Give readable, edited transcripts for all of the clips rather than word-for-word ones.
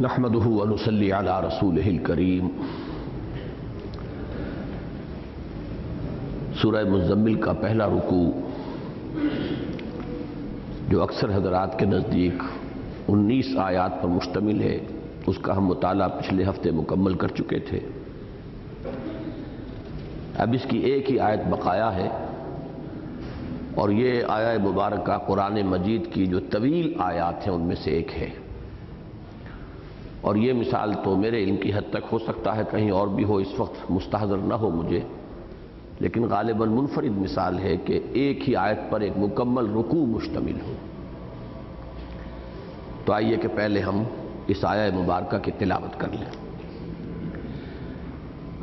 نحمده ونصلي على رسوله الكريم۔ سورہ مزمل کا پہلا رکوع جو اکثر حضرات کے نزدیک 19 آیات پر مشتمل ہے، اس کا ہم مطالعہ پچھلے ہفتے مکمل کر چکے تھے۔ اب اس کی ایک ہی آیت بقایا ہے، اور یہ آیہ مبارکہ قرآن مجید کی جو طویل آیات ہیں ان میں سے ایک ہے، اور یہ مثال تو میرے علم کی حد تک ہو سکتا ہے کہیں اور بھی ہو، اس وقت مستحضر نہ ہو مجھے، لیکن غالباً منفرد مثال ہے کہ ایک ہی آیت پر ایک مکمل رکوع مشتمل ہو۔ تو آئیے کہ پہلے ہم اس آیہ مبارکہ کی تلاوت کر لیں۔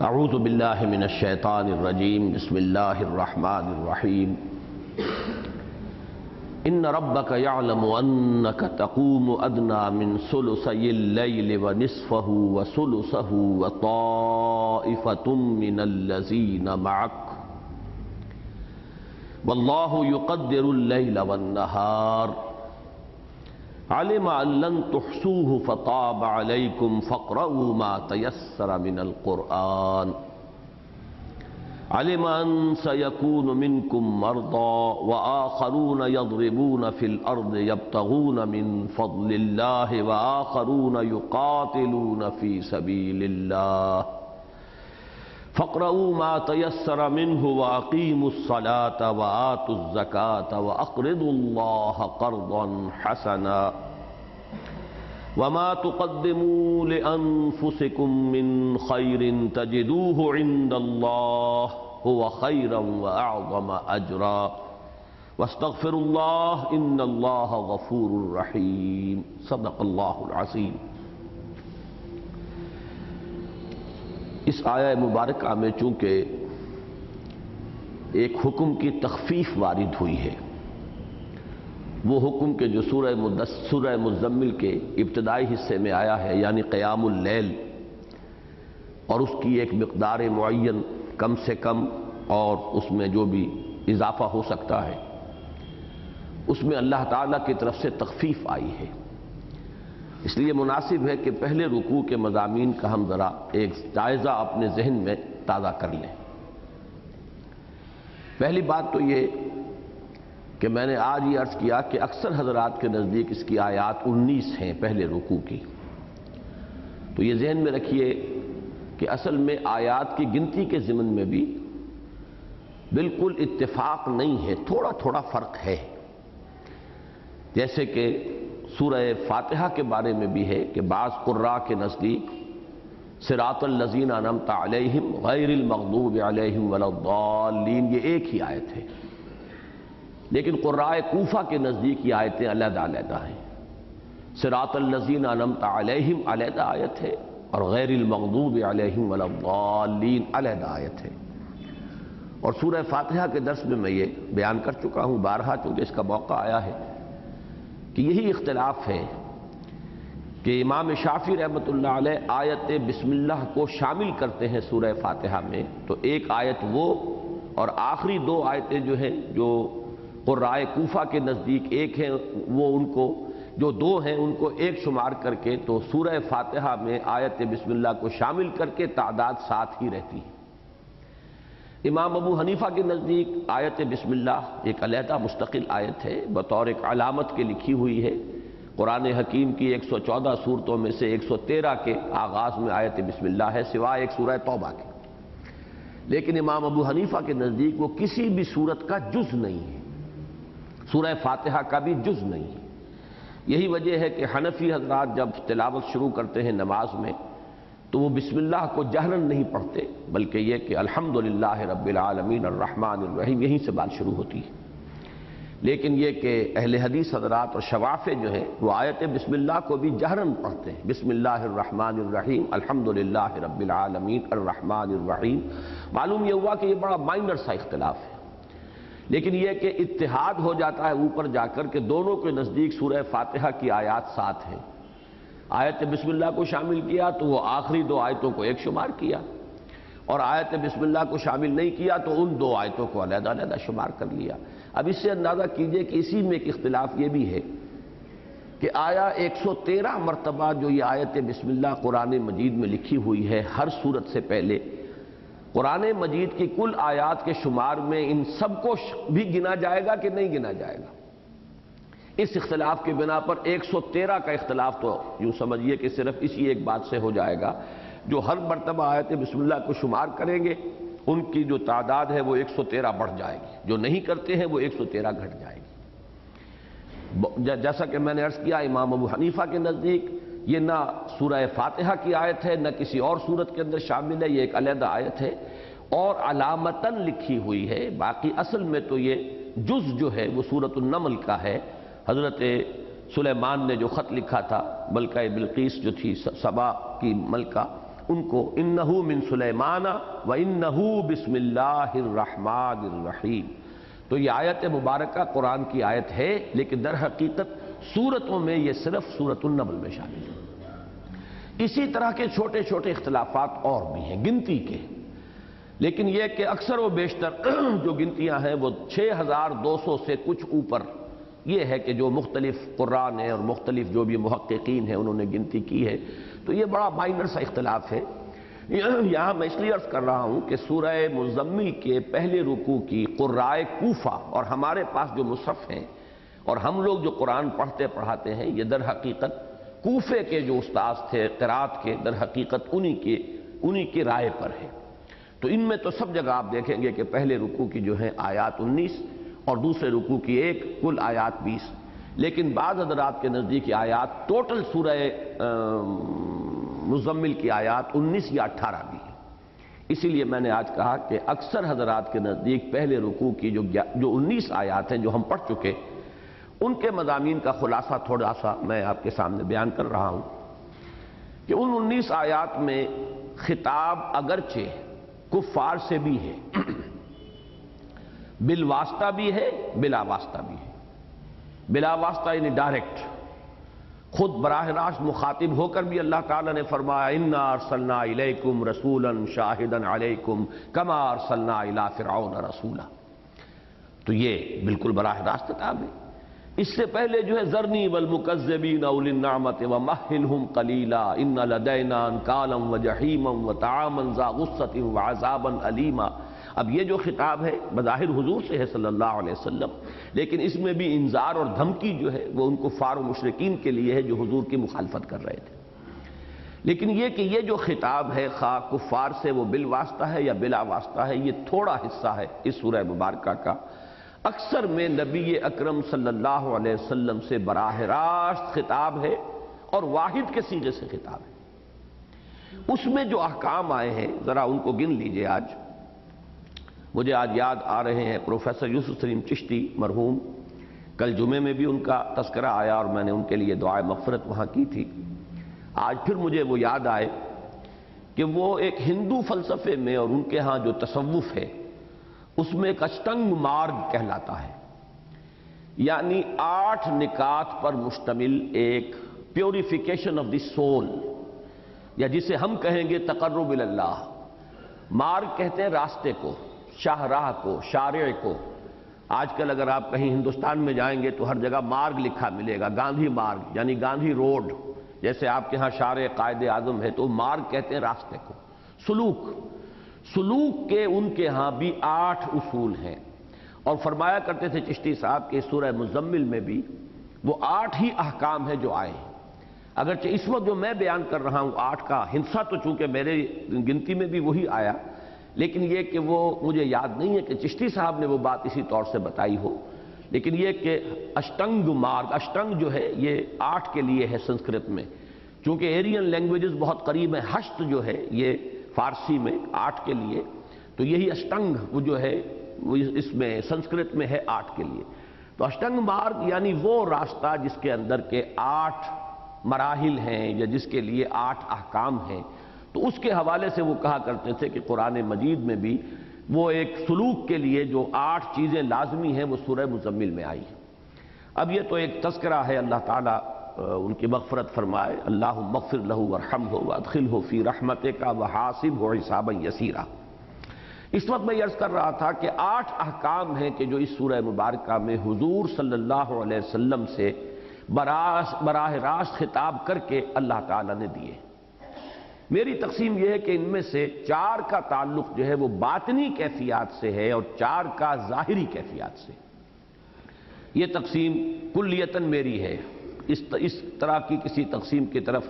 اعوذ باللہ من الشیطان الرجیم، بسم اللہ الرحمن الرحیم۔ ان ربک یعلم انک تقوم ادنی من ثلثی اللیل ونصفہ وثلثہ وطائفۃ من الذین معک واللہ یقدر اللیل والنہار علم ان لن تحصوہ فطاب علیکم فاقرؤوا ما تیسر من القرآن علم ان سیکون منکم مرضی وآخرون یضربون فی الارض یبتغون من فضل اللہ وآخرون یقاتلون فی سبیل اللہ فاقرؤوا ما تیسر منہ واقیموا الصلاة وآتوا الزکاة واقرضوا اللہ قرضا حسنا وما تقدموا لأنفسكم من خير تجدوه عند الله هو خيرا وأعظم أجرا واستغفروا الله إن الله غفور رحيم صدق الله العظيم۔ اس آیہ مبارکہ میں چونکہ ایک حکم کی تخفیف وارد ہوئی ہے، وہ حکم کے جو سورہ مزمل کے ابتدائی حصے میں آیا ہے، یعنی قیام اللیل، اور اس کی ایک مقدار معین کم سے کم اور اس میں جو بھی اضافہ ہو سکتا ہے، اس میں اللہ تعالیٰ کی طرف سے تخفیف آئی ہے۔ اس لیے مناسب ہے کہ پہلے رکوع کے مضامین کا ہم ذرا ایک جائزہ اپنے ذہن میں تازہ کر لیں۔ پہلی بات تو یہ کہ میں نے آج یہ عرض کیا کہ اکثر حضرات کے نزدیک اس کی آیات 19 ہیں پہلے رکوع کی، تو یہ ذہن میں رکھیے کہ اصل میں آیات کی گنتی کے ضمن میں بھی بالکل اتفاق نہیں ہے، تھوڑا تھوڑا فرق ہے۔ جیسے کہ سورہ فاتحہ کے بارے میں بھی ہے کہ بعض قراء کے نزدیک صراط الذین انعمت علیہم غیر المغضوب علیہم ولا الضالین یہ ایک ہی آیت ہے، لیکن قراء کوفہ کے نزدیک یہ آیتیں علیحدہ علیحدہ ہیں۔ صراط الذین انعمت علیہم علیحدہ آیت ہے، اور غیر المغضوب علیہم ولا الضالین علیحدہ آیت ہے۔ اور سورہ فاتحہ کے درس میں یہ بیان کر چکا ہوں بارہا، چونکہ اس کا موقع آیا ہے کہ یہی اختلاف ہے کہ امام شافعی رحمۃ اللہ علیہ آیت بسم اللہ کو شامل کرتے ہیں سورہ فاتحہ میں، تو ایک آیت وہ اور آخری دو آیتیں جو ہیں جو قراء کوفہ کے نزدیک ایک ہیں، وہ ان کو جو دو ہیں ان کو ایک شمار کر کے تو سورہ فاتحہ میں آیت بسم اللہ کو شامل کر کے تعداد 7 ہی رہتی ہے۔ امام ابو حنیفہ کے نزدیک آیت بسم اللہ ایک علیحدہ مستقل آیت ہے، بطور ایک علامت کے لکھی ہوئی ہے۔ قرآن حکیم کی 114 صورتوں میں سے 113 کے آغاز میں آیت بسم اللہ ہے، سوائے ایک سورہ توبہ کے۔ لیکن امام ابو حنیفہ کے نزدیک وہ کسی بھی صورت کا جز نہیں ہے، سورہ فاتحہ کا بھی جز نہیں ہے۔ یہی وجہ ہے کہ حنفی حضرات جب تلاوت شروع کرتے ہیں نماز میں تو وہ بسم اللہ کو جہراً نہیں پڑھتے، بلکہ یہ کہ الحمدللہ رب العالمین الرحمن الرحیم یہیں سے بات شروع ہوتی ہے۔ لیکن یہ کہ اہل حدیث حضرات اور شوافع جو ہیں وہ آیت بسم اللہ کو بھی جہراً پڑھتے ہیں، بسم اللہ الرحمن الرحیم الحمدللہ رب العالمین الرحمن الرحیم۔ معلوم یہ ہوا کہ یہ بڑا مائنر سا اختلاف ہے، لیکن یہ کہ اتحاد ہو جاتا ہے اوپر جا کر کہ دونوں کے نزدیک سورہ فاتحہ کی آیات 7 ہیں۔ آیت بسم اللہ کو شامل کیا تو وہ آخری دو آیتوں کو ایک شمار کیا، اور آیت بسم اللہ کو شامل نہیں کیا تو ان دو آیتوں کو علیحدہ علیحدہ شمار کر لیا۔ اب اس سے اندازہ کیجئے کہ اسی میں ایک اختلاف یہ بھی ہے کہ آیا 113 مرتبہ جو یہ آیت بسم اللہ قرآن مجید میں لکھی ہوئی ہے ہر سورت سے پہلے، قرآن مجید کی کل آیات کے شمار میں ان سب کو بھی گنا جائے گا کہ نہیں گنا جائے گا؟ اس اختلاف کی بنا پر 113 کا اختلاف تو یوں سمجھیے کہ صرف اسی ایک بات سے ہو جائے گا، جو ہر مرتبہ آیت بسم اللہ کو شمار کریں گے ان کی جو تعداد ہے وہ 113 بڑھ جائے گی، جو نہیں کرتے ہیں وہ 113 گھٹ جائے گی۔ جیسا کہ میں نے عرض کیا، امام ابو حنیفہ کے نزدیک یہ نہ سورہ فاتحہ کی آیت ہے، نہ کسی اور سورت کے اندر شامل ہے، یہ ایک علیحدہ آیت ہے اور علامتاً لکھی ہوئی ہے۔ باقی اصل میں تو یہ جز جو ہے وہ سورۃ النمل کا ہے۔ حضرت سلیمان نے جو خط لکھا تھا ملکہ بلقیس جو تھی سبا کی ملکہ، ان کو انہ من سلیمان وانہ بسم اللہ الرحمن الرحیم، تو یہ آیت مبارکہ قرآن کی آیت ہے، لیکن در حقیقت سورتوں میں یہ صرف سورۃ النمل میں شامل ہے۔ اسی طرح کے چھوٹے چھوٹے اختلافات اور بھی ہیں گنتی کے، لیکن یہ کہ اکثر و بیشتر جو گنتیاں ہیں وہ 6200 سے کچھ اوپر یہ ہے کہ جو مختلف قرآن ہیں اور مختلف جو بھی محققین ہیں انہوں نے گنتی کی ہے، تو یہ بڑا مائنر سا اختلاف ہے۔ یہاں میں اس لیے عرض کر رہا ہوں کہ سورہ مزمل کے پہلے رکوع کی قرائے کوفہ اور ہمارے پاس جو مصحف ہیں اور ہم لوگ جو قرآن پڑھتے پڑھاتے ہیں، یہ در حقیقت کوفے کے جو استاذ تھے قرات کے، در حقیقت انہی کی رائے پر ہے۔ تو ان میں تو سب جگہ آپ دیکھیں گے کہ پہلے رکوع کی جو ہے آیات 19 اور دوسرے رکوع کی 1، کل آیات 20، لیکن بعض حضرات کے نزدیک آیات ٹوٹل سورہ مزمل کی آیات 19 یا 18 بھی ہے۔ اسی لیے میں نے آج کہا کہ اکثر حضرات کے نزدیک پہلے رکوع کی جو 19 آیات ہیں جو ہم پڑھ چکے، ان کے مضامین کا خلاصہ تھوڑا سا میں آپ کے سامنے بیان کر رہا ہوں کہ ان 19 آیات میں خطاب اگرچہ کفار سے بھی ہے، بالواسطہ بھی ہے، بلا واسطہ بھی ہے۔ بلا واسطہ یعنی ڈائریکٹ، خود براہ راست مخاطب ہو کر بھی اللہ تعالیٰ نے فرمایا انا ارسلنا الیکم رسولا شاہدا علیکم کما ارسلنا الی فرعون رسولا، تو یہ بالکل براہ راست خطاب ہے۔ اس سے پہلے جو ہے ذرنی والمکذبین اولی النعمت ومہلہم قلیلا ان لدینا انکالا وجحیما وطعاما ذا غصۃ وعذابا علیما۔ اب یہ جو خطاب ہے بظاہر حضور سے ہے صلی اللہ علیہ وسلم، لیکن اس میں بھی انذار اور دھمکی جو ہے وہ ان کفار و مشرکین کے لیے ہے جو حضور کی مخالفت کر رہے تھے۔ لیکن یہ کہ یہ جو خطاب ہے خواہ کفار سے وہ بالواسطہ ہے یا بلا واسطہ ہے، یہ تھوڑا حصہ ہے اس سورہ مبارکہ کا۔ اکثر میں نبی اکرم صلی اللہ علیہ وسلم سے براہ راست خطاب ہے اور واحد کے صیغے سے خطاب ہے۔ اس میں جو احکام آئے ہیں ذرا ان کو گن لیجئے۔ آج مجھے یاد آ رہے ہیں پروفیسر یوسف سلیم چشتی مرحوم، کل جمعے میں بھی ان کا تذکرہ آیا اور میں نے ان کے لیے دعائے مغفرت وہاں کی تھی۔ آج پھر مجھے وہ یاد آئے کہ وہ ایک ہندو فلسفے میں اور ان کے ہاں جو تصوف ہے اس میں ایک اشٹنگ مارگ کہلاتا ہے، یعنی 8 نکات پر مشتمل ایک پیوریفیکیشن آف دی سول، یا جسے ہم کہیں گے تقرب اللہ۔ مارگ کہتے ہیں راستے کو، شاہراہ کو، شارع کو۔ آج کل اگر آپ کہیں ہندوستان میں جائیں گے تو ہر جگہ مارگ لکھا ملے گا، گاندھی مارگ یعنی گاندھی روڈ، جیسے آپ کے ہاں شارع قائد اعظم ہے تو مارگ کہتے ہیں راستے کو۔ سلوک کے ان کے ہاں بھی 8 اصول ہیں، اور فرمایا کرتے تھے چشتی صاحب کہ سورہ مزمل میں بھی وہ 8 ہی احکام ہیں جو آئے ہیں۔ اگرچہ اس وقت جو میں بیان کر رہا ہوں 8 کا ہنسا تو چونکہ میرے گنتی میں بھی وہی آیا، لیکن یہ کہ وہ مجھے یاد نہیں ہے کہ چشتی صاحب نے وہ بات اسی طور سے بتائی ہو، لیکن یہ کہ اشٹنگ مارگ، اشٹنگ جو ہے یہ 8 کے لیے ہے سنسکرت میں، چونکہ ایرین لینگویجز بہت قریب ہیں۔ ہشت جو ہے یہ فارسی میں 8 کے لیے، تو یہی اشٹنگ وہ جو ہے وہ اس میں سنسکرت میں ہے 8 کے لیے۔ تو اشٹنگ مارگ یعنی وہ راستہ جس کے اندر کے 8 مراحل ہیں یا جس کے لیے 8 احکام ہیں، تو اس کے حوالے سے وہ کہا کرتے تھے کہ قرآن مجید میں بھی وہ ایک سلوک کے لیے جو 8 چیزیں لازمی ہیں وہ سورہ مزمل میں آئی ہیں۔ اب یہ تو ایک تذکرہ ہے، اللہ تعالیٰ ان کی مغفرت فرمائے، اللہم اغفر لہ وارحمہ وادخلہ فی رحمتک وحاسبہ حسابا یسیرا۔ اس وقت میں یہ عرض کر رہا تھا کہ 8 احکام ہیں کہ جو اس سورہ مبارکہ میں حضور صلی اللہ علیہ وسلم سے براہ راست خطاب کر کے اللہ تعالیٰ نے دیے۔ میری تقسیم یہ ہے کہ ان میں سے 4 کا تعلق جو ہے وہ باطنی کیفیات سے ہے اور 4 کا ظاہری کیفیات سے۔ یہ تقسیم کلیتاً میری ہے، اس طرح کی کسی تقسیم کی طرف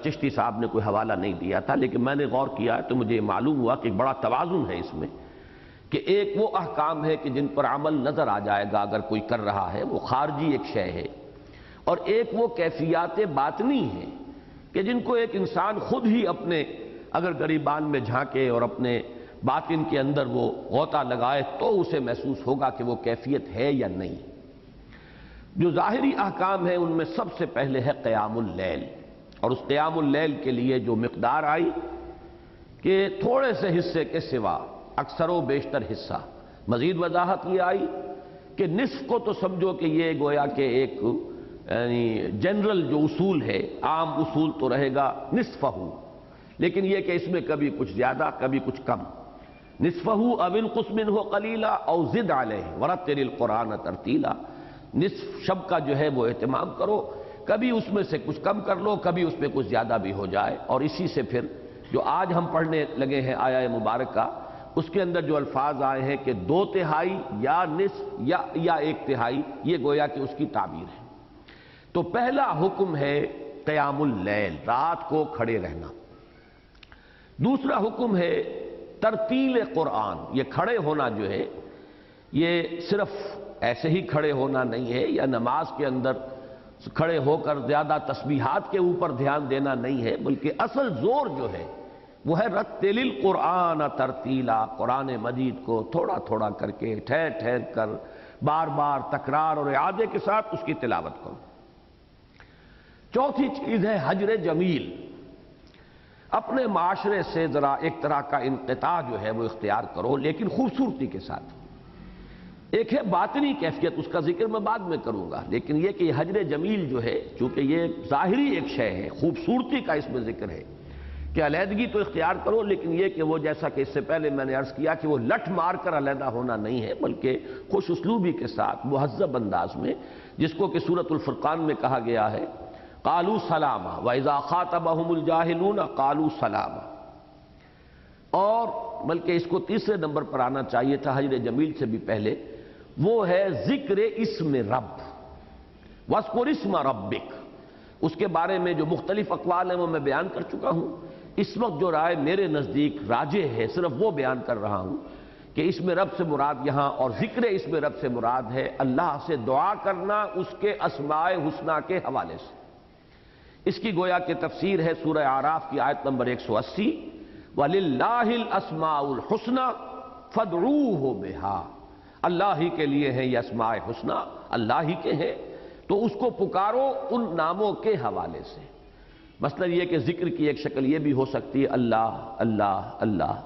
چشتی صاحب نے کوئی حوالہ نہیں دیا تھا، لیکن میں نے غور کیا تو مجھے معلوم ہوا کہ ایک بڑا توازن ہے اس میں، کہ ایک وہ احکام ہے کہ جن پر عمل نظر آ جائے گا اگر کوئی کر رہا ہے، وہ خارجی ایک شے ہے، اور ایک وہ کیفیات باطنی ہیں کہ جن کو ایک انسان خود ہی اپنے اگر گریبان میں جھانکے اور اپنے باطن کے اندر وہ غوطہ لگائے تو اسے محسوس ہوگا کہ وہ کیفیت ہے یا نہیں۔ جو ظاہری احکام ہیں ان میں سب سے پہلے ہے قیام اللیل، اور اس قیام اللیل کے لیے جو مقدار آئی کہ تھوڑے سے حصے کے سوا اکثر و بیشتر حصہ، مزید وضاحت یہ آئی کہ نصف کو تو سمجھو کہ یہ گویا کہ ایک یعنی جنرل جو اصول ہے، عام اصول تو رہے گا نصفہ، لیکن یہ کہ اس میں کبھی کچھ زیادہ کبھی کچھ کم، نصفہ او انقص منہ قلیلا او زد علیہ ورتل القرآن ترتیلا، نصف شب کا جو ہے وہ اہتمام کرو، کبھی اس میں سے کچھ کم کر لو، کبھی اس میں کچھ زیادہ بھی ہو جائے، اور اسی سے پھر جو آج ہم پڑھنے لگے ہیں آیہ مبارکہ، اس کے اندر جو الفاظ آئے ہیں کہ 2/3 یا نصف یا 1/3، یہ گویا کہ اس کی تعبیر ہے۔ تو پہلا حکم ہے قیام اللیل، رات کو کھڑے رہنا۔ دوسرا حکم ہے ترتیل قرآن، یہ کھڑے ہونا جو ہے یہ صرف ایسے ہی کھڑے ہونا نہیں ہے، یا نماز کے اندر کھڑے ہو کر زیادہ تسبیحات کے اوپر دھیان دینا نہیں ہے، بلکہ اصل زور جو ہے وہ ہے رتل القرآن ترتیلا، قرآن مجید کو تھوڑا تھوڑا کر کے ٹھہر ٹھہر کر بار بار تکرار اور اعادے کے ساتھ اس کی تلاوت کرو۔ چوتھی چیز ہے حجر جمیل، اپنے معاشرے سے ذرا ایک طرح کا انقطاع جو ہے وہ اختیار کرو، لیکن خوبصورتی کے ساتھ۔ ایک ہے باطنی کیفیت، اس کا ذکر میں بعد میں کروں گا، لیکن یہ کہ حجر جمیل جو ہے چونکہ یہ ظاہری ایک شے ہے، خوبصورتی کا اس میں ذکر ہے کہ علیحدگی تو اختیار کرو، لیکن یہ کہ وہ جیسا کہ اس سے پہلے میں نے عرض کیا کہ وہ لٹ مار کر علیحدہ ہونا نہیں ہے، بلکہ خوش اسلوبی کے ساتھ مہذب انداز میں، جس کو کہ سورۃ الفرقان میں کہا گیا ہے قالوا سلاما وَإِذَا خَاطَبَهُمُ الْجَاهِلُونَ قَالُوا سَلَامًا، اور بلکہ اس کو تیسرے نمبر پر آنا چاہیے تھا حجر جمیل سے بھی پہلے، وہ ہے ذکر اسم رب، وَاذْكُرِ اسْمَ رَبِّكَ، اس کے بارے میں جو مختلف اقوال ہیں وہ میں بیان کر چکا ہوں۔ اس وقت جو رائے میرے نزدیک راجح ہے صرف وہ بیان کر رہا ہوں کہ اسم رب سے مراد یہاں اور ذکر اسم رب سے مراد ہے اللہ سے دعا کرنا اس کے اسماء حسنہ کے حوالے سے۔ اس کی گویا کہ تفسیر ہے سورہ اعراف کی آیت نمبر 180، وَلِلَّهِ الْأَسْمَاءُ الْحُسْنَى فَادْعُوهُ بِهَا، اللہ ہی کے لیے ہیں یہ اسماء حسنہ، اللہ ہی کے ہیں تو اس کو پکارو ان ناموں کے حوالے سے۔ مثلا یہ کہ ذکر کی ایک شکل یہ بھی ہو سکتی ہے اللہ اللہ اللہ،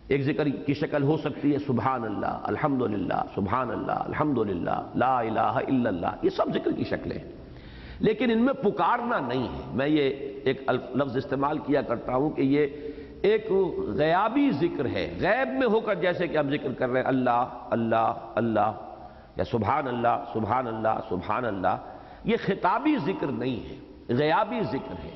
ایک ذکر کی شکل ہو سکتی ہے سبحان اللہ الحمدللہ، سبحان اللہ الحمدللہ، لا الہ الا اللہ، یہ سب ذکر کی شکلیں ہیں، لیکن ان میں پکارنا نہیں ہے۔ میں یہ ایک لفظ استعمال کیا کرتا ہوں کہ یہ ایک غیابی ذکر ہے، غیب میں ہو کر جیسے کہ ہم ذکر کر رہے ہیں اللہ اللہ اللہ یا سبحان اللہ سبحان اللہ سبحان اللہ، یہ خطابی ذکر نہیں ہے، غیابی ذکر ہے۔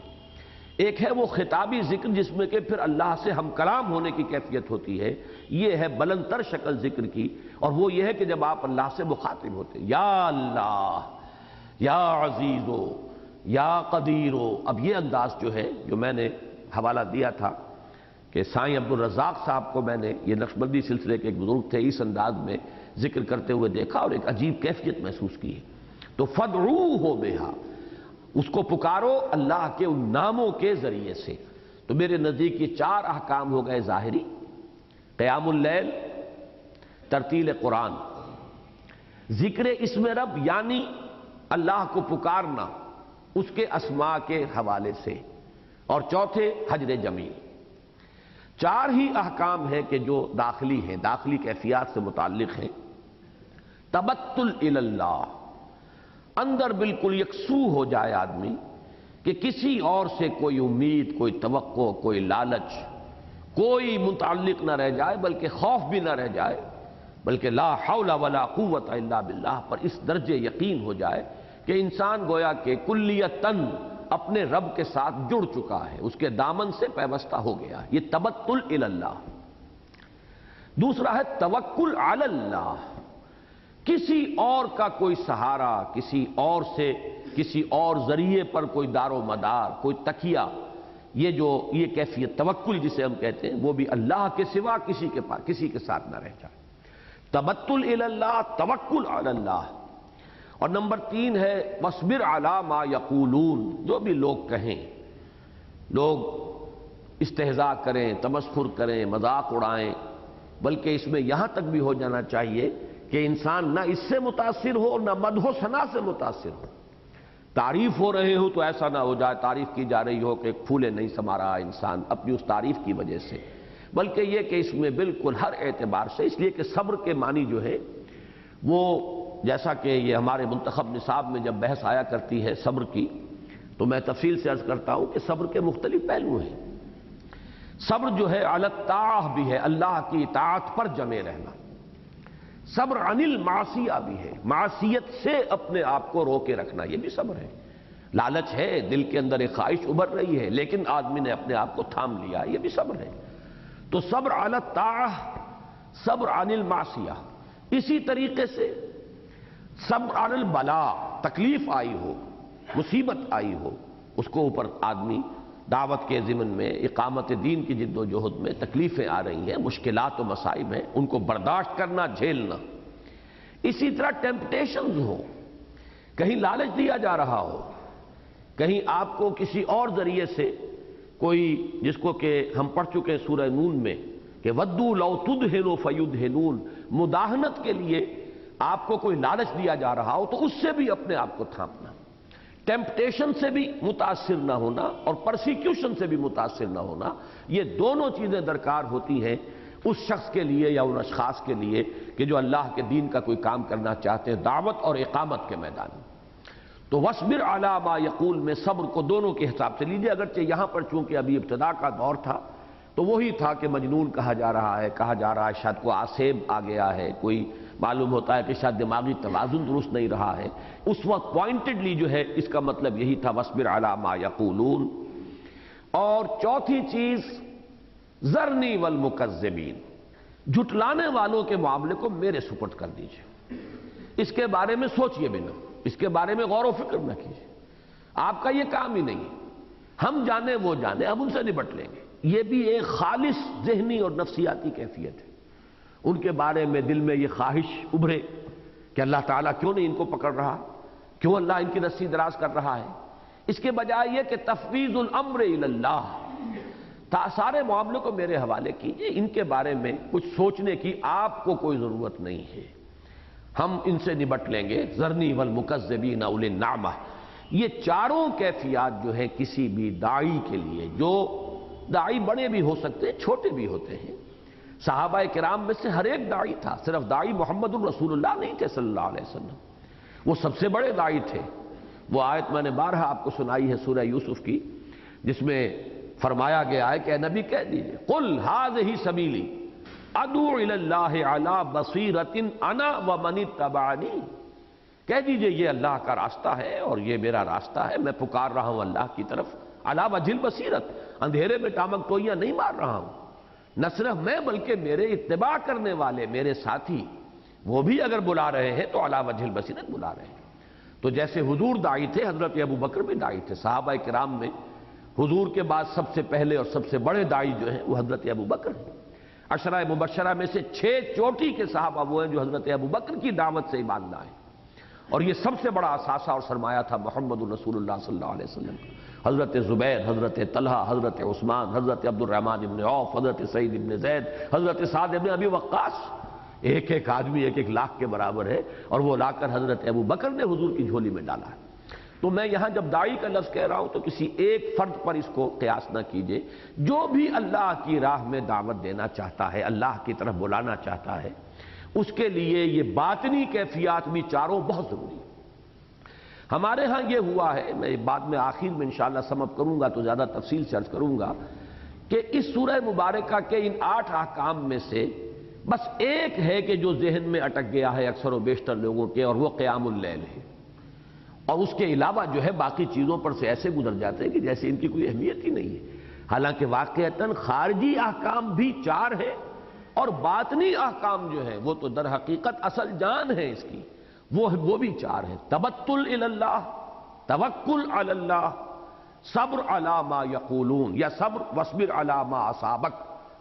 ایک ہے وہ خطابی ذکر جس میں کہ پھر اللہ سے ہم کلام ہونے کی کیفیت ہوتی ہے، یہ ہے بلند تر شکل ذکر کی، اور وہ یہ ہے کہ جب آپ اللہ سے مخاطب ہوتے ہیں یا اللہ یا عزیزو یا قدیرو۔ اب یہ انداز جو ہے جو میں نے حوالہ دیا تھا کہ سائیں عبدالرزاق صاحب کو میں نے یہ نقشبندی سلسلے کے ایک بزرگ تھے، اس انداز میں ذکر کرتے ہوئے دیکھا اور ایک عجیب کیفیت محسوس کی ہے۔ تو فَادْعُوهُ بِهَا، اس کو پکارو اللہ کے ان ناموں کے ذریعے سے۔ تو میرے نزدیک یہ 4 احکام ہو گئے ظاہری، قیام اللیل، ترتیل قرآن، ذکر اسم رب یعنی اللہ کو پکارنا اس کے اسماء کے حوالے سے، اور چوتھے حجر جمیل۔ 4 ہی احکام ہیں کہ جو داخلی ہیں، داخلی کیفیات سے متعلق ہیں۔ تبتل الی اللہ، اندر بالکل یکسو ہو جائے آدمی کہ کسی اور سے کوئی امید، کوئی توقع، کوئی لالچ، کوئی متعلق نہ رہ جائے، بلکہ خوف بھی نہ رہ جائے، بلکہ لا حول ولا قوت الا باللہ پر اس درجے یقین ہو جائے کہ انسان گویا کہ کلیتاً اپنے رب کے ساتھ جڑ چکا ہے، اس کے دامن سے پیوستہ ہو گیا، یہ تبتل الی اللہ۔ دوسرا ہے توکل علی اللہ، کسی اور کا کوئی سہارا، کسی اور سے، کسی اور ذریعے پر کوئی دار و مدار، کوئی تکیہ، یہ کیفیت توکل جسے ہم کہتے ہیں، وہ بھی اللہ کے سوا کسی کے پاس، کسی کے ساتھ نہ رہ جائے۔ تبتل الی اللہ، توکل علی اللہ۔ اور نمبر 3 ہے وَاصْبِرْ عَلَىٰ مَا يَقُولُونَ، جو بھی لوگ کہیں، لوگ استہزاء کریں، تمسخر کریں، مذاق اڑائیں، بلکہ اس میں یہاں تک بھی ہو جانا چاہیے کہ انسان نہ اس سے متاثر ہو نہ مدح و ثنا سے متاثر ہو۔ تعریف ہو رہے ہو تو ایسا نہ ہو جائے تعریف کی جا رہی ہو کہ پھولے نہیں سما رہا انسان اپنی اس تعریف کی وجہ سے، بلکہ یہ کہ اس میں بالکل ہر اعتبار سے، اس لیے کہ صبر کے معنی جو ہے وہ، جیسا کہ یہ ہمارے منتخب نصاب میں جب بحث آیا کرتی ہے صبر کی، تو میں تفصیل سے عرض کرتا ہوں کہ صبر کے مختلف پہلو ہیں۔ صبر جو ہے علی الطاعہ بھی ہے، اللہ کی اطاعت پر جمے رہنا۔ صبر عن المعصیہ بھی ہے، معصیت سے اپنے آپ کو روکے رکھنا، یہ بھی صبر ہے۔ لالچ ہے، دل کے اندر ایک خواہش ابھر رہی ہے، لیکن آدمی نے اپنے آپ کو تھام لیا، یہ بھی صبر ہے۔ تو صبر علی الطاعہ، صبر عن المعصیہ۔ اسی طریقے سے صبر علی البلاء، تکلیف آئی ہو، مصیبت آئی ہو، اس کو اوپر آدمی دعوت کے ضمن میں، اقامت دین کی جد و جہد میں تکلیفیں آ رہی ہیں، مشکلات و مصائب ہیں، ان کو برداشت کرنا، جھیلنا۔ اسی طرح ٹیمپٹیشنز ہو، کہیں لالچ دیا جا رہا ہو، کہیں آپ کو کسی اور ذریعے سے کوئی، جس کو کہ ہم پڑھ چکے ہیں سورہ نون میں کہ وَدُّوا لَوْ تُدْهِنُوا فَيُدْهِنُونَ، مداہنت کے لیے آپ کو کوئی لالچ دیا جا رہا ہو تو اس سے بھی اپنے آپ کو تھامنا، ٹیمپٹیشن سے بھی متاثر نہ ہونا اور پرسیکیوشن سے بھی متاثر نہ ہونا، یہ دونوں چیزیں درکار ہوتی ہیں اس شخص کے لیے یا ان اشخاص کے لیے کہ جو اللہ کے دین کا کوئی کام کرنا چاہتے ہیں دعوت اور اقامت کے میدان میں۔ تو وَاصْبِرْ عَلَىٰ مَا يَقُولُ میں صبر کو دونوں کے حساب سے لیجئے، اگرچہ یہاں پر چونکہ ابھی ابتدا کا دور تھا تو وہی تھا کہ مجنون کہا جا رہا ہے، شاید کوئی آسیب آ گیا ہے، کوئی معلوم ہوتا ہے کہ شاید دماغی توازن درست نہیں رہا ہے، اس وقت پوائنٹڈلی جو ہے اس کا مطلب یہی تھا وَاصْبِرْ عَلَىٰ مَا يَقُولُونَ۔ اور چوتھی چیز ذَرْنِي وَالْمُكَذِّبِينَ، جھٹلانے والوں کے معاملے کو میرے سپرد کر دیجئے، اس کے بارے میں سوچئے بھی نہ، اس کے بارے میں غور و فکر نہ کیجئے، آپ کا یہ کام ہی نہیں ہے، ہم جانے وہ جانے، ہم ان سے نبٹ لیں گے۔ یہ بھی ایک خالص ذہنی اور نفسیاتی کیفیت ہے، ان کے بارے میں دل میں یہ خواہش ابھرے کہ اللہ تعالیٰ کیوں نہیں ان کو پکڑ رہا، کیوں اللہ ان کی رسی دراز کر رہا ہے، اس کے بجائے یہ کہ تفویض الامر الی اللہ، سارے معاملے کو میرے حوالے کیجئے، ان کے بارے میں کچھ سوچنے کی آپ کو کوئی ضرورت نہیں ہے، ہم ان سے نبٹ لیں گے۔ ذرنی والمکذبین اولی النعمہ، یہ چاروں کیفیات جو ہیں کسی بھی داعی کے لیے، جو داعی بڑے بھی ہو سکتے ہیں چھوٹے بھی ہوتے ہیں، صحابہ کرام میں سے ہر ایک داعی تھا، صرف داعی محمد الرسول اللہ نہیں تھے صلی اللہ علیہ وسلم، وہ سب سے بڑے داعی تھے۔ وہ آیت میں نے بارہا آپ کو سنائی ہے سورہ یوسف کی، جس میں فرمایا گیا ہے کہ اے نبی کہہ دیجئے قل ھذہ سبیلی ادعو الی اللہ علی بصیرۃ انا ومن اتبعنی، کہہ دیجئے یہ اللہ کا راستہ ہے اور یہ میرا راستہ ہے، میں پکار رہا ہوں اللہ کی طرف، علی وجہ البصیرۃ، اندھیرے میں ٹامک ٹوئیاں نہیں مار رہا ہوں، نہ صرف میں بلکہ میرے اتباع کرنے والے میرے ساتھی وہ بھی اگر بلا رہے ہیں تو علی وجہ البصیرۃ بلا رہے ہیں۔ تو جیسے حضور داعی تھے، حضرت ابو بکر بھی داعی تھے، صحابہ کرام میں حضور کے بعد سب سے پہلے اور سب سے بڑے داعی جو ہیں وہ حضرت ابو بکر ہیں۔ عشرہ مبشرہ میں سے 6 چوٹی کے صحابہ وہ ہیں جو حضرت ابو بکر کی دعوت سے ایمان لائے، اور یہ سب سے بڑا اثاثہ اور سرمایہ تھا محمد الرسول اللہ صلی اللہ علیہ وسلم کا۔ حضرت زبیر، حضرت طلحہ، حضرت عثمان، حضرت عبد الرحمن بن عوف، حضرت سعید بن زید، حضرت سعد بن ابی وقاص، ایک ایک آدمی 1-1 لاکھ کے برابر ہے، اور وہ لا کر حضرت ابو بکر نے حضور کی جھولی میں ڈالا ہے۔ تو میں یہاں جب داعی کا لفظ کہہ رہا ہوں تو کسی ایک فرد پر اس کو قیاس نہ کیجئے، جو بھی اللہ کی راہ میں دعوت دینا چاہتا ہے، اللہ کی طرف بلانا چاہتا ہے، اس کے لیے یہ باطنی کیفیات بھی چاروں بہت ضروری ہیں۔ ہمارے ہاں یہ ہوا ہے، میں بعد میں آخر میں انشاءاللہ سم اپ کروں گا تو زیادہ تفصیل سے عرض کروں گا کہ اس سورہ مبارکہ کے ان 8 احکام میں سے بس ایک ہے کہ جو ذہن میں اٹک گیا ہے اکثر و بیشتر لوگوں کے، اور وہ قیام اللیل ہے۔ اور اس کے علاوہ جو ہے باقی چیزوں پر سے ایسے گزر جاتے ہیں کہ جیسے ان کی کوئی اہمیت ہی نہیں ہے، حالانکہ واقعتاً خارجی احکام بھی 4 ہیں اور باطنی احکام جو ہیں وہ تو در حقیقت اصل جان ہے اس کی، وہ بھی 4 ہیں: تبتل الی اللہ، توکل علی اللہ، صبر علی ما یقولون، یا صبر واصبر علی ما اصابک،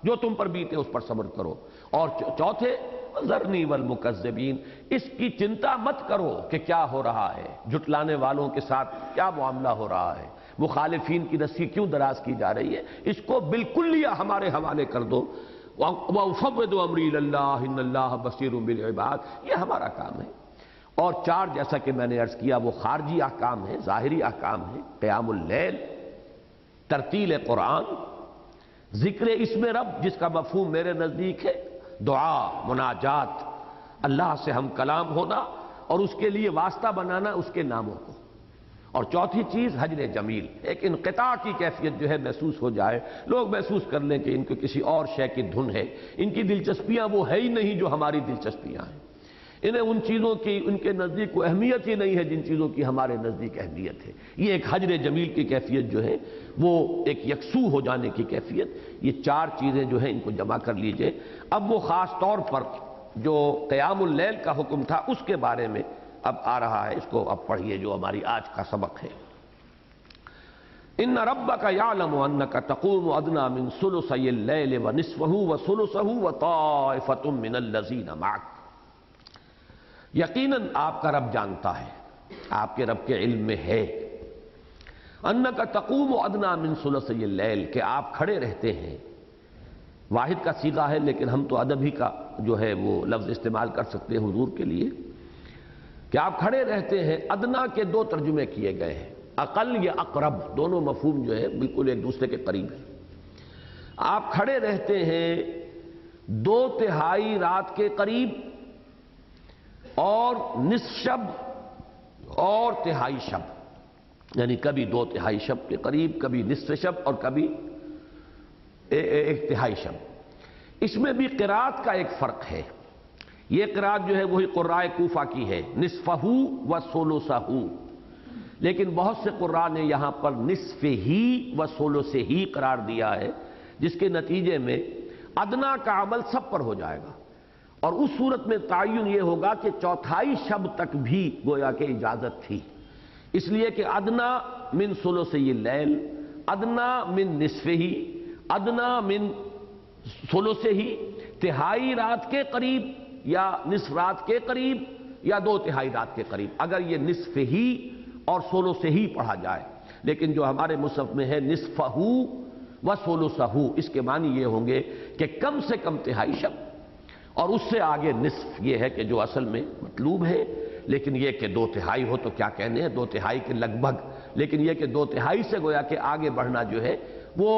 جو تم پر بیتے اس پر صبر کرو، اور چوتھے ذرنی والمکذبین، اس کی چنتا مت کرو کہ کیا ہو رہا ہے، جھٹلانے والوں کے ساتھ کیا معاملہ ہو رہا ہے، مخالفین کی رسی کیوں دراز کی جا رہی ہے، اس کو بالکل ہمارے حوالے کر دو، وَأُفَوِّضُ أَمْرِي إِلَى اللَّهِ إِنَّ اللَّهَ بَصِيرٌ بِالْعِبَادِ، یہ ہمارا کام ہے۔ اور 4 جیسا کہ میں نے عرض کیا وہ خارجی احکام ہیں، ظاہری احکام ہیں: قیام اللیل، ترتیل قرآن، ذکر اسم رب جس کا مفہوم میرے نزدیک ہے دعا، مناجات، اللہ سے ہم کلام ہونا اور اس کے لیے واسطہ بنانا اس کے ناموں کو، اور چوتھی چیز حجر جمیل، ایک انقطاع کی کیفیت جو ہے محسوس ہو جائے، لوگ محسوس کر لیں کہ ان کو کسی اور شے کی دھن ہے، ان کی دلچسپیاں وہ ہے ہی نہیں جو ہماری دلچسپیاں ہیں، انہیں ان چیزوں کی ان کے نزدیک کوئی اہمیت ہی نہیں ہے جن چیزوں کی ہمارے نزدیک اہمیت ہے۔ یہ ایک حجر جمیل کی کیفیت جو ہے وہ ایک یکسو ہو جانے کی کیفیت، یہ 4 چیزیں جو ہیں ان کو جمع کر لیجئے۔ اب وہ خاص طور پر جو قیام اللیل کا حکم تھا اس کے بارے میں اب آ رہا ہے، اس کو اب پڑھیے جو ہماری آج کا سبق ہے۔ ان ربک یعلم انک تقوم ادنی من ثلثی اللیل ونصفہ وثلثہ وطائفۃ من الذین معک، یقیناً آپ کا رب جانتا ہے، آپ کے رب کے علم میں ہے، انک تقوم ادنی من ثلثی اللیل، کہ آپ کھڑے رہتے ہیں، واحد کا صیغہ ہے لیکن ہم تو ادب ہی کا جو ہے وہ لفظ استعمال کر سکتے ہیں حضور کے لیے، کہ آپ کھڑے رہتے ہیں۔ ادنا کے 2 ترجمے کیے گئے ہیں، اقل یا اقرب، دونوں مفہوم جو ہے بالکل ایک دوسرے کے قریب ہیں۔ آپ کھڑے رہتے ہیں 2/3 رات کے قریب، اور نصف شب اور تہائی شب، یعنی کبھی 2/3 شب کے قریب، کبھی نصف شب اور کبھی 1/3 شب۔ اس میں بھی قرات کا ایک فرق ہے، یہ قرات جو ہے وہی قراء کوفہ کی ہے، نصفہ و ثلثہ، لیکن بہت سے قراء نے یہاں پر نصف ہی و ثلثہ ہی قرار دیا ہے، جس کے نتیجے میں ادنا کا عمل سب پر ہو جائے گا، اور اس صورت میں تعین یہ ہوگا کہ 1/4 شب تک بھی گویا کہ اجازت تھی، اس لیے کہ ادنا من ثلثی اللیل، ادنا من نصفہ، ادنا من ثلثہ، تہائی رات کے قریب یا نصف رات کے قریب یا 2/3 رات کے قریب، اگر یہ نصف ہی اور ثلثہ ہی پڑھا جائے، لیکن جو ہمارے مصحف میں ہے نصفہ و ثلثہ، اس کے معنی یہ ہوں گے کہ کم سے کم تہائی شب، اور اس سے آگے نصف یہ ہے کہ جو اصل میں مطلوب ہے، لیکن یہ کہ 2/3 ہو تو کیا کہنے ہیں، 2/3 کے لگ بھگ، لیکن یہ کہ 2/3 سے گویا کہ آگے بڑھنا جو ہے وہ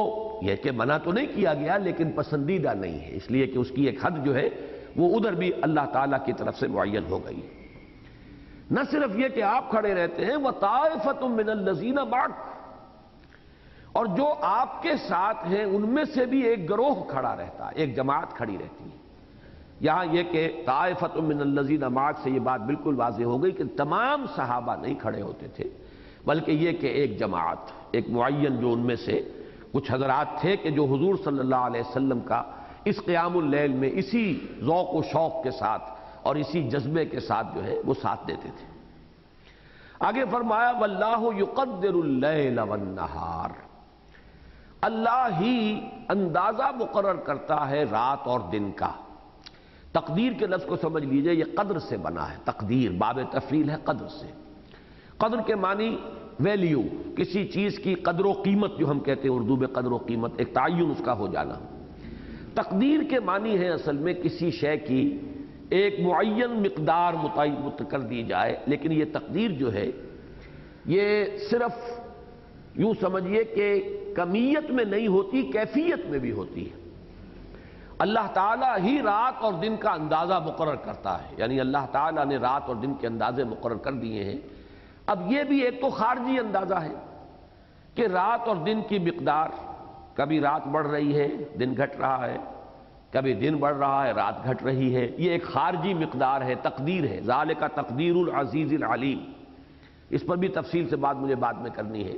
یہ کہ منع تو نہیں کیا گیا لیکن پسندیدہ نہیں ہے، اس لیے کہ اس کی ایک حد جو ہے وہ ادھر بھی اللہ تعالیٰ کی طرف سے معین ہو گئی۔ نہ صرف یہ کہ آپ کھڑے رہتے ہیں، وَطَائِفَةٌ مِّنَ الَّذِينَ مَعَكَ، اور جو آپ کے ساتھ ہیں ان میں سے بھی ایک گروہ کھڑا رہتا ہے، ایک جماعت کھڑی رہتی ہے۔ یہاں یہ کہ طائفۃ من الذین معک سے یہ بات بالکل واضح ہو گئی کہ تمام صحابہ نہیں کھڑے ہوتے تھے، بلکہ یہ کہ ایک جماعت، ایک معین جو ان میں سے کچھ حضرات تھے کہ جو حضور صلی اللہ علیہ وسلم کا اس قیام اللیل میں اسی ذوق و شوق کے ساتھ اور اسی جذبے کے ساتھ جو ہے وہ ساتھ دیتے تھے۔ آگے فرمایا واللہ یقدر اللیل والنہار، اللہ ہی اندازہ مقرر کرتا ہے رات اور دن کا۔ تقدیر کے لفظ کو سمجھ لیجئے، یہ قدر سے بنا ہے، تقدیر باب تفعیل ہے قدر سے۔ قدر کے معنی ویلیو، کسی چیز کی قدر و قیمت جو ہم کہتے ہیں اردو میں، قدر و قیمت، ایک تعین اس کا ہو جانا۔ تقدیر کے معنی ہے اصل میں کسی شے کی ایک معین مقدار متعین کر دی جائے، لیکن یہ تقدیر جو ہے یہ صرف یوں سمجھیے کہ کمیت میں نہیں ہوتی، کیفیت میں بھی ہوتی ہے۔ اللہ تعالیٰ ہی رات اور دن کا اندازہ مقرر کرتا ہے، یعنی اللہ تعالیٰ نے رات اور دن کے اندازے مقرر کر دیے ہیں۔ اب یہ بھی ایک تو خارجی اندازہ ہے کہ رات اور دن کی مقدار، کبھی رات بڑھ رہی ہے دن گھٹ رہا ہے، کبھی دن بڑھ رہا ہے رات گھٹ رہی ہے، یہ ایک خارجی مقدار ہے، تقدیر ہے، ذالک تقدیر العزیز العلیم۔ اس پر بھی تفصیل سے بات مجھے بعد میں کرنی ہے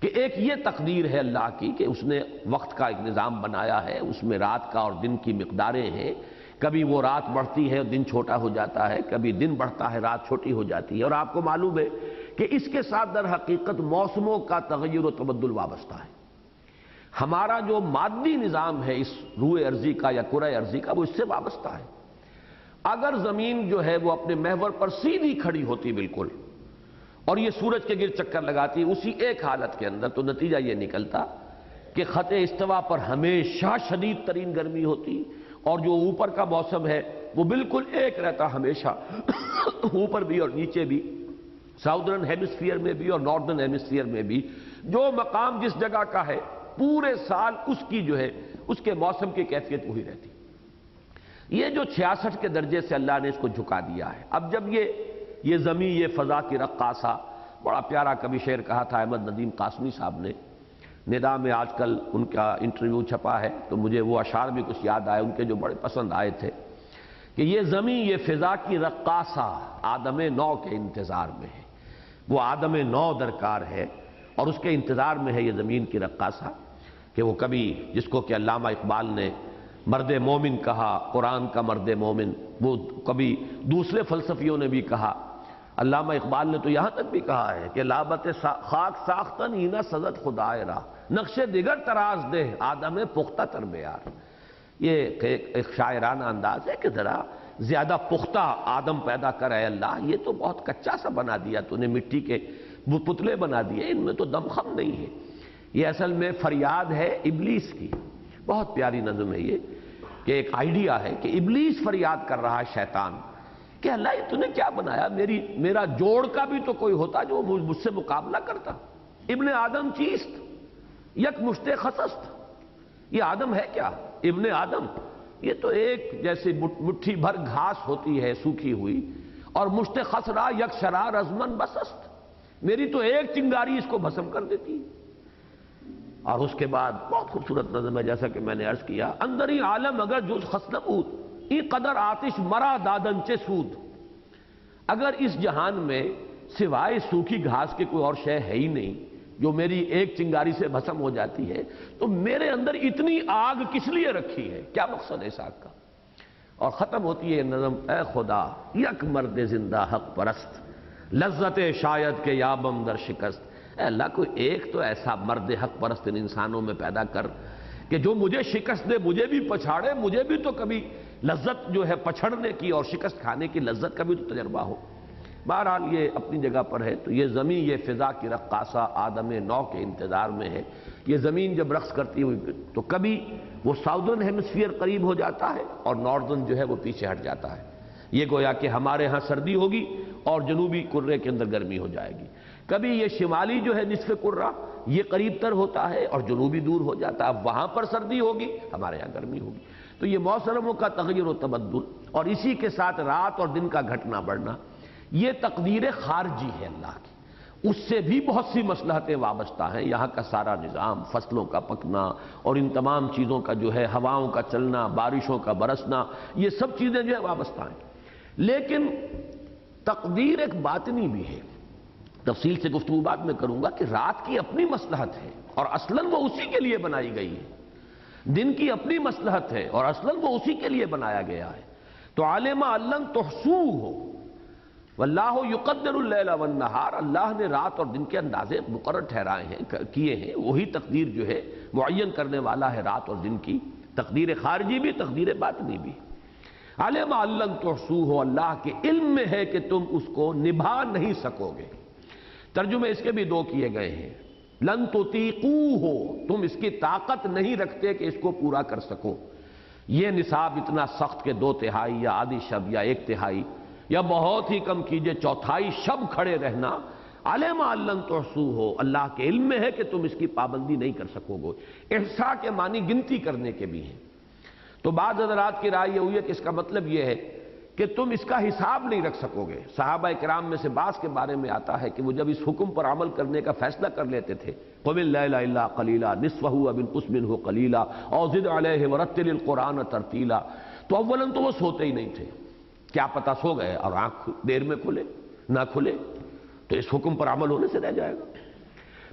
کہ ایک یہ تقدیر ہے اللہ کی کہ اس نے وقت کا ایک نظام بنایا ہے، اس میں رات کا اور دن کی مقداریں ہیں، کبھی وہ رات بڑھتی ہے اور دن چھوٹا ہو جاتا ہے، کبھی دن بڑھتا ہے رات چھوٹی ہو جاتی ہے، اور آپ کو معلوم ہے کہ اس کے ساتھ در حقیقت موسموں کا تغیر و تبدل وابستہ ہے۔ ہمارا جو مادی نظام ہے اس روئے ارضی کا یا کرۂ ارضی کا، وہ اس سے وابستہ ہے۔ اگر زمین جو ہے وہ اپنے محور پر سیدھی کھڑی ہوتی بالکل اور یہ سورج کے گرد چکر لگاتی اسی ایک حالت کے اندر، تو نتیجہ یہ نکلتا کہ خط استوا پر ہمیشہ شدید ترین گرمی ہوتی، اور جو اوپر کا موسم ہے وہ بالکل ایک رہتا ہمیشہ، اوپر بھی اور نیچے بھی، ساؤدرن ہیمسفیئر میں بھی اور ناردرن ہیمسفیئر میں بھی، جو مقام جس جگہ کا ہے پورے سال اس کی جو ہے اس کے موسم کی کیفیت وہی رہتی۔ یہ جو 66 کے درجے سے اللہ نے اس کو جھکا دیا ہے، اب جب یہ زمین، یہ فضا کی رقاصہ، بڑا پیارا کبھی شعر کہا تھا احمد ندیم قاسمی صاحب نے، ندا میں آج کل ان کا انٹرویو چھپا ہے تو مجھے وہ اشعار بھی کچھ یاد آئے ان کے جو بڑے پسند آئے تھے کہ یہ زمین، یہ فضا کی رقاصہ آدم نو کے انتظار میں ہے، وہ آدم نو درکار ہے اور اس کے انتظار میں ہے یہ زمین کی رقاصہ، کہ وہ کبھی جس کو کہ علامہ اقبال نے مرد مومن کہا، قرآن کا مرد مومن، وہ کبھی دوسرے فلسفیوں نے بھی کہا، علامہ اقبال نے تو یہاں تک بھی کہا ہے کہ لابت خاک ساختن ہی نہ سزد خدائے را، نقش دیگر تراز دے آدم پختہ تر بیار۔ یہ ایک شاعرانہ انداز ہے کہ ذرا زیادہ پختہ آدم پیدا کر اے اللہ، یہ تو بہت کچا سا بنا دیا تو نے، مٹی کے پتلے بنا دیے، ان میں تو دم خم نہیں ہے۔ یہ اصل میں فریاد ہے ابلیس کی، بہت پیاری نظم ہے یہ، کہ ایک آئیڈیا ہے کہ ابلیس فریاد کر رہا ہے شیطان کہ اللہ یہ تو نے کیا بنایا، میرا جوڑ کا بھی تو کوئی ہوتا جو مجھ سے مقابلہ کرتا۔ ابن آدم چیست یک مشت خسست، یہ آدم ہے کیا؟ ابن آدم یہ تو ایک جیسے مٹھی بھر گھاس ہوتی ہے سوکھی ہوئی، اور مشت خسرا یک شرار ازمن بسست، میری تو ایک چنگاری اس کو بھسم کر دیتی۔ اور اس کے بعد بہت خوبصورت نظم ہے، جیسا کہ میں نے عرض کیا، اندری عالم اگر جز خسن بود ای قدر آتش مرا دادن چے سود، اگر اس جہان میں سوائے سوکھی گھاس کے کوئی اور شے ہے ہی نہیں جو میری ایک چنگاری سے بھسم ہو جاتی ہے، تو میرے اندر اتنی آگ کس لیے رکھی ہے، کیا مقصد ہے اس آگ کا؟ اور ختم ہوتی ہے یہ نظم، اے خدا یک مرد زندہ حق پرست، لذت شاید کے یابم در شکست، اے اللہ کوئی ایک تو ایسا مرد حق پرست ان انسانوں میں پیدا کر کہ جو مجھے شکست دے، مجھے بھی پچھاڑے، مجھے بھی تو کبھی لذت جو ہے پچھڑنے کی اور شکست کھانے کی لذت کا بھی تو تجربہ ہو۔ بہرحال یہ اپنی جگہ پر ہے، تو یہ زمین، یہ فضا کی رقاصہ آدم نو کے انتظار میں ہے۔ یہ زمین جب رقص کرتی ہوئی تو کبھی وہ ساؤدرن ہیمسفیئر قریب ہو جاتا ہے اور ناردرن جو ہے وہ پیچھے ہٹ جاتا ہے۔ یہ گویا کہ ہمارے ہاں سردی ہوگی اور جنوبی کرے کے اندر گرمی ہو جائے گی، کبھی یہ شمالی جو ہے نصف کرہ یہ قریب تر ہوتا ہے اور جنوبی دور ہو جاتا ہے، اب وہاں پر سردی ہوگی، ہمارے ہاں گرمی ہوگی۔ تو یہ موسموں کا تغیر و تبدل اور اسی کے ساتھ رات اور دن کا گھٹنا بڑھنا، یہ تقدیر خارجی ہے اللہ کی، اس سے بھی بہت سی مصلحتیں وابستہ ہیں۔ یہاں کا سارا نظام، فصلوں کا پکنا اور ان تمام چیزوں کا جو ہے ہواؤں کا چلنا، بارشوں کا برسنا، یہ سب چیزیں جو ہے وابستہ ہیں۔ لیکن تقدیر ایک باطنی بھی ہے، تفصیل سے گفتگو بعد میں کروں گا کہ رات کی اپنی مصلحت ہے اور اصلاً وہ اسی کے لیے بنائی گئی ہے، دن کی اپنی مصلحت ہے اور اصلاً وہ اسی کے لیے بنایا گیا ہے۔ تو عالم علم تحصوہ واللہ یقدر اللیل والنہار، اللہ نے رات اور دن کے اندازے مقرر ٹھہرائے ہیں، کیے ہیں، وہی تقدیر جو ہے معین کرنے والا ہے رات اور دن کی، تقدیر خارجی بھی، تقدیر باطنی بھی۔ علم علم تحصوہ، اللہ کے علم میں ہے کہ تم اس کو نبھا نہیں سکو گے۔ ترجمے اس کے بھی دو کیے گئے ہیں، لن تطیقوہ، تم اس کی طاقت نہیں رکھتے کہ اس کو پورا کر سکو۔ یہ نصاب اتنا سخت کہ 2/3 یا آدھی شب یا 1/3 یا بہت ہی کم کیجئے 1/4 شب کھڑے رہنا، علم علم تحصوہ، اللہ کے علم میں ہے کہ تم اس کی پابندی نہیں کر سکو گے۔ احصاء کے معنی گنتی کرنے کے بھی ہیں، تو بعض حضرات کی رائے یہ ہوئی ہے کہ اس کا مطلب یہ ہے کہ تم اس کا حساب نہیں رکھ سکو گے۔ صحابہ کرام میں سے بعض کے بارے میں آتا ہے کہ وہ جب اس حکم پر عمل کرنے کا فیصلہ کر لیتے تھے، قُمِ اللَّيْلَ إِلَّا قَلِيلًا نِصْفَهُ أَوِ انقُصْ مِنْهُ قَلِيلًا أَوْ زِدْ عَلَيْهِ وَرَتِّلِ الْقُرْآنَ تَرْتِيلًا، تو اولاً تو وہ سوتے ہی نہیں تھے، کیا پتہ سو گئے اور آنکھ دیر میں کھلے نہ کھلے، تو اس حکم پر عمل ہونے سے رہ جائے گا۔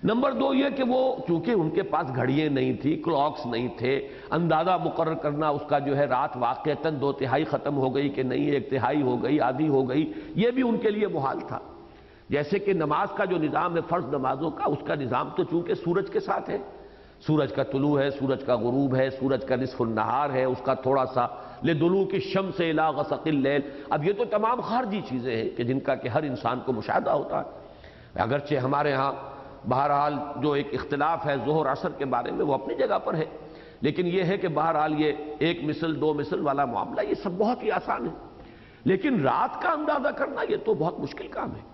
نمبر دو یہ کہ وہ چونکہ ان کے پاس گھڑیاں نہیں تھی، کلاکس نہیں تھے، اندازہ مقرر کرنا اس کا جو ہے رات واقعتاً 2/3 ختم ہو گئی کہ نہیں 1/3 ہو گئی، آدھی ہو گئی، یہ بھی ان کے لیے محال تھا۔ جیسے کہ نماز کا جو نظام ہے فرض نمازوں کا، اس کا نظام تو چونکہ سورج کے ساتھ ہے، سورج کا طلوع ہے، سورج کا غروب ہے، سورج کا نصف النہار ہے، اس کا تھوڑا سا لدلوک الشمس الی غسق اللیل۔ اب یہ تو تمام خارجی چیزیں ہیں کہ جن کا کہ ہر انسان کو مشاہدہ ہوتا ہے۔ اگرچہ ہمارے ہاں بہرحال جو ایک اختلاف ہے ظہر عصر کے بارے میں وہ اپنی جگہ پر ہے، لیکن یہ ہے کہ بہرحال یہ 1 مثل 2 مثل والا معاملہ یہ سب بہت ہی آسان ہے، لیکن رات کا اندازہ کرنا یہ تو بہت مشکل کام ہے۔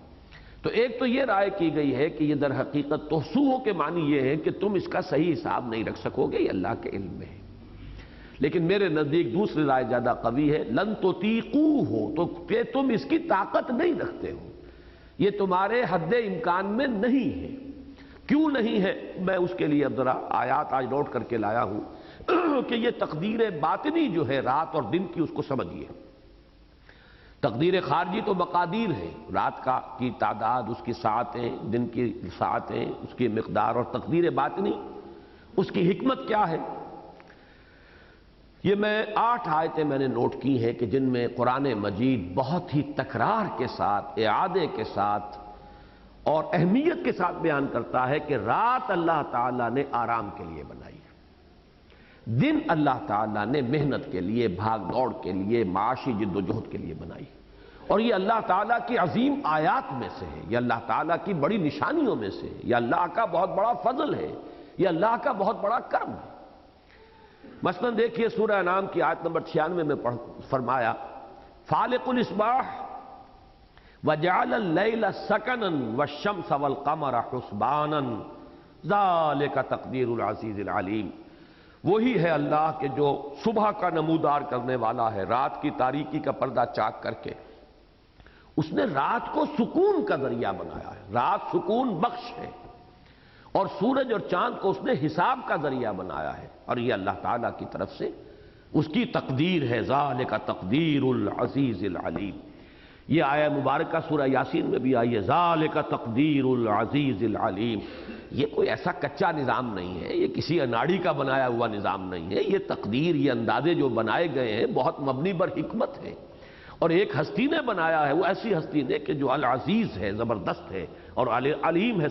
تو ایک تو یہ رائے کی گئی ہے کہ یہ در حقیقت تحسوء کے معنی یہ ہے کہ تم اس کا صحیح حساب نہیں رکھ سکو گے، یہ اللہ کے علم میں ہے۔ لیکن میرے نزدیک دوسری رائے زیادہ قوی ہے، لن تطیقوہ، تو کہ تم اس کی طاقت نہیں رکھتے ہو، یہ تمہارے حد امکان میں نہیں ہے۔ کیوں نہیں ہے؟ میں اس کے لیے اب ذرا آیات آج نوٹ کر کے لایا ہوں کہ یہ تقدیر باطنی جو ہے رات اور دن کی، اس کو سمجھیے۔ تقدیر خارجی تو مقادیر ہے، رات کی تعداد، اس کی ساعتیں، دن کی ساعتیں، اس کی مقدار، اور تقدیر باطنی اس کی حکمت کیا ہے۔ یہ میں 8 آیتیں میں نے نوٹ کی ہیں کہ جن میں قرآن مجید بہت ہی تکرار کے ساتھ، اعادے کے ساتھ اور اہمیت کے ساتھ بیان کرتا ہے کہ رات اللہ تعالیٰ نے آرام کے لیے بنائی ہے، دن اللہ تعالیٰ نے محنت کے لیے، بھاگ دوڑ کے لیے، معاشی جد و جہد کے لیے بنائی، اور یہ اللہ تعالیٰ کی عظیم آیات میں سے ہے، یہ اللہ تعالیٰ کی بڑی نشانیوں میں سے ہے، یہ اللہ کا بہت بڑا فضل ہے، یہ اللہ کا بہت بڑا کرم ہے۔ مثلا دیکھیے سورہ انعام کی آیت نمبر 96 میں فرمایا فالق الاصباح وجعل اللیل سکنا والشمس والقمر حسبانا ذالک تقدیر العزیز العلیم۔ وہی ہے اللہ کہ جو صبح کا نمودار کرنے والا ہے، رات کی تاریکی کا پردہ چاک کر کے اس نے رات کو سکون کا ذریعہ بنایا ہے، رات سکون بخش ہے، اور سورج اور چاند کو اس نے حساب کا ذریعہ بنایا ہے، اور یہ اللہ تعالیٰ کی طرف سے اس کی تقدیر ہے، ذالک تقدیر العزیز العلیم۔ یہ آیہ مبارکہ سورہ یاسین میں بھی آئی ہے، ذالک تقدیر العزیز العلیم۔ یہ کوئی ایسا کچا نظام نہیں ہے، یہ کسی اناڑی کا بنایا ہوا نظام نہیں ہے، یہ تقدیر، یہ اندازے جو بنائے گئے ہیں بہت مبنی بر حکمت ہے، اور ایک ہستی نے بنایا ہے، وہ ایسی ہستی نے کہ جو العزیز ہے، زبردست ہے، اور علیم ہے۔